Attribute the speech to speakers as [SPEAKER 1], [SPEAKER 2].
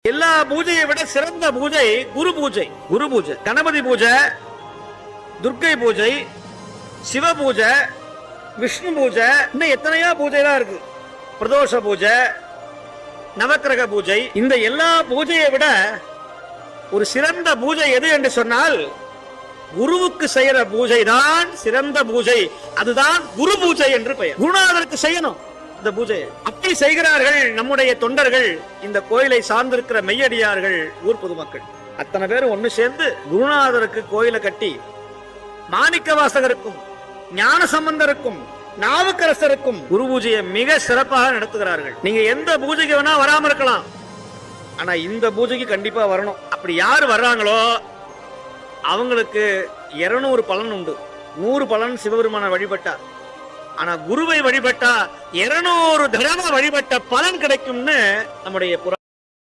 [SPEAKER 1] எல்லா பூஜையை விட சிறந்த பூஜை குரு பூஜை. குரு பூஜை, கணபதி பூஜை, துர்க்கை பூஜை, சிவ பூஜை, விஷ்ணு பூஜை, இன்னும் எத்தனையோ பூஜைலாம் இருக்கு. பிரதோஷ பூஜை, நவக்கிரக பூஜை. இந்த எல்லா பூஜையை விட ஒரு சிறந்த பூஜை எது என்று சொன்னால் குருவுக்கு செய்யற பூஜை தான் சிறந்த பூஜை. அதுதான் குரு பூஜை என்று பெயர். குருநாதருக்கு செய்யணும் இந்த பூஜையை. அப்படி செய்கிறார்கள் நம்முடைய தொண்டர்கள், இந்த கோயிலை சார்ந்திருக்கிற மெய்யடியார்கள், ஊர் பொதுமக்கள் அத்தனை பேரும் ஒண்ணு சேர்ந்து குருநாதருக்கு கோயிலை கட்டி மாணிக்க வாசகருக்கும் ஞான சம்பந்தருக்கும் நாவுக்கரசருக்கும் குரு பூஜையை மிக சிறப்பாக நடத்துகிறார்கள். நீங்க எந்த பூஜைக்கு வேணா வராம இருக்கலாம், ஆனா இந்த பூஜைக்கு கண்டிப்பா வரணும். அப்படி யாரு வர்றாங்களோ அவங்களுக்கு 200 பலன் உண்டு. 100 பலன் சிவபெருமான வழிபட்டா, ஆனா குருவை வழிபட்டா 200 தடவை வழிபட்ட பலன் கிடைக்கும்னு நம்முடைய